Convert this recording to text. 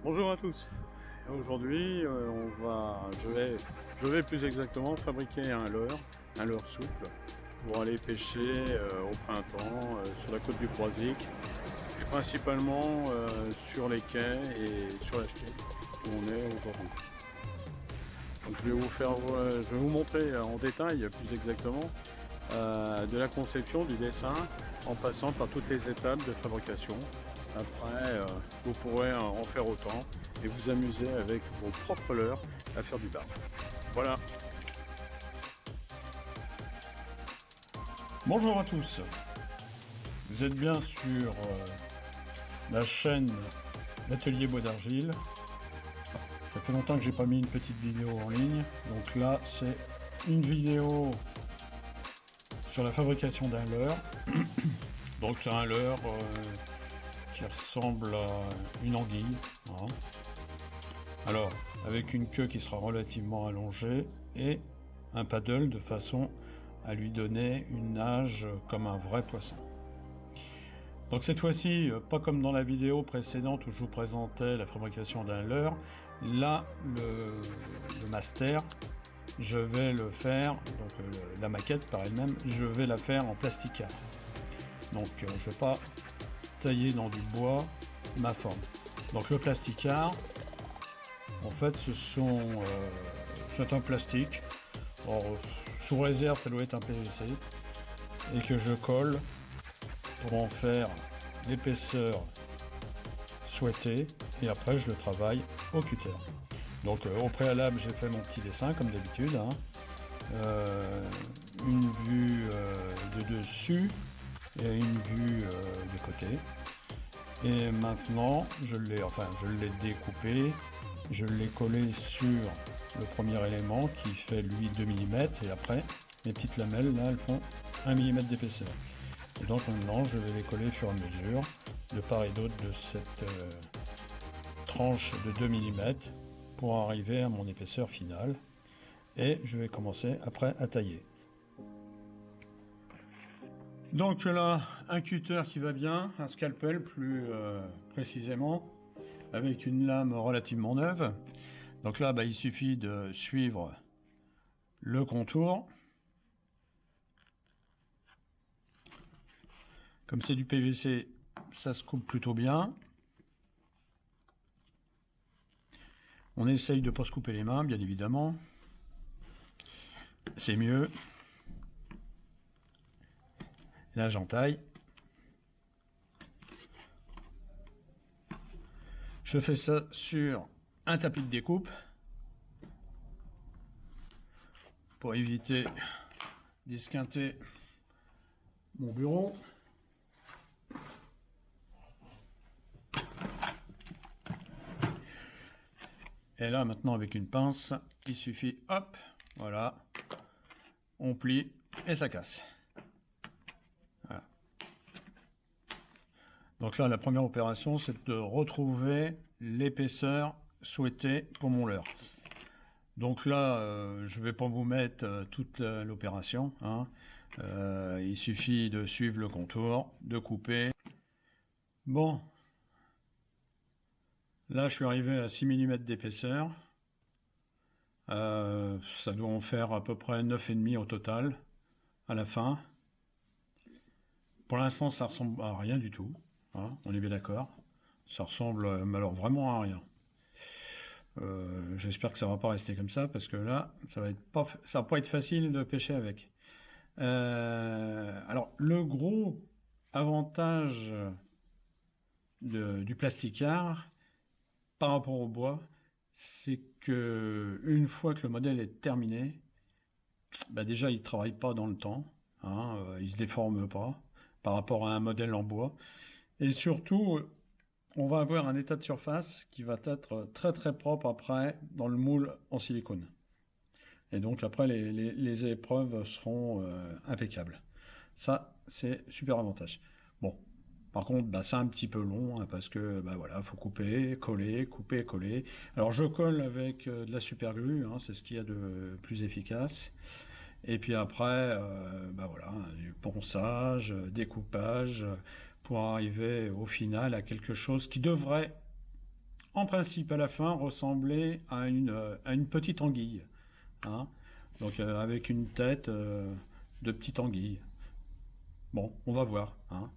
Bonjour à tous. Aujourd'hui, je vais plus exactement fabriquer un leurre souple pour aller pêcher au printemps sur la côte du Croisic et principalement sur les quais et sur la chute où on est aujourd'hui. Donc je vais vous montrer en détail plus exactement de la conception du dessin en passant par toutes les étapes de fabrication. Après, vous pourrez en faire autant et vous amuser avec vos propres leurres à faire du bar. Voilà. Bonjour à tous. Vous êtes bien sur la chaîne L'Atelier Bois d'Argile. Ça fait longtemps que j'ai pas mis une petite vidéo en ligne. Donc là, c'est une vidéo sur la fabrication d'un leurre. Donc c'est un leurre qui ressemble à une anguille. Hein. Alors, avec une queue qui sera relativement allongée et un paddle de façon à lui donner une nage comme un vrai poisson. Donc cette fois-ci, pas comme dans la vidéo précédente où je vous présentais la fabrication d'un leurre, là, le master, je vais le faire, donc la maquette par elle-même, je vais la faire en plasticard. Donc je ne vais pas tailler dans du bois ma forme. Donc le plasticard, en fait, c'est un plastique. Alors, sous réserve, ça doit être un PVC et que je colle pour en faire l'épaisseur souhaitée et après je le travaille au cutter. Donc au préalable, j'ai fait mon petit dessin comme d'habitude, hein. Une vue de dessus et une vue de côté. Et maintenant, je l'ai découpé, je l'ai collé sur le premier élément qui fait lui 2 mm et après les petites lamelles là elles font 1 mm d'épaisseur. Et donc maintenant je vais les coller au fur et à mesure de part et d'autre de cette tranche de 2 mm pour arriver à mon épaisseur finale. Et je vais commencer après à tailler. Donc là, un cutter qui va bien, un scalpel plus précisément, avec une lame relativement neuve. Donc là, il suffit de suivre le contour. Comme c'est du PVC, ça se coupe plutôt bien. On essaye de ne pas se couper les mains, bien évidemment. C'est mieux. Là, j'entaille. Je fais ça sur un tapis de découpe pour éviter d'esquinter mon bureau. Et là, maintenant, avec une pince, il suffit, hop, voilà, on plie et ça casse. Voilà. Donc là, la première opération, c'est de retrouver l'épaisseur souhaitée pour mon leurre. Donc là, je vais pas vous mettre toute l'opération, hein. Il suffit de suivre le contour, de couper. Bon, là, je suis arrivé à 6 mm d'épaisseur. Ça doit en faire à peu près 9,5 au total, à la fin. Pour l'instant, ça ressemble à rien du tout, hein, on est bien d'accord. Ça ressemble, mais alors vraiment à rien. J'espère que ça va pas rester comme ça, parce que là, ça va pas être facile de pêcher avec. Alors, le gros avantage du plasticard par rapport au bois, c'est que une fois que le modèle est terminé, déjà il travaille pas dans le temps, hein, il se déforme pas par rapport à un modèle en bois, et surtout on va avoir un état de surface qui va être très très propre après dans le moule en silicone. Et donc après les épreuves seront impeccables. Ça c'est super avantage. Bon, par contre c'est un petit peu long, hein, parce que voilà, faut couper, coller, couper, coller. Alors je colle avec de la super glue, hein, c'est ce qu'il y a de plus efficace. Et puis après, voilà, du ponçage, découpage, pour arriver au final à quelque chose qui devrait en principe à la fin ressembler à une petite anguille, hein. Donc avec une tête de petite anguille. Bon, on va voir, hein.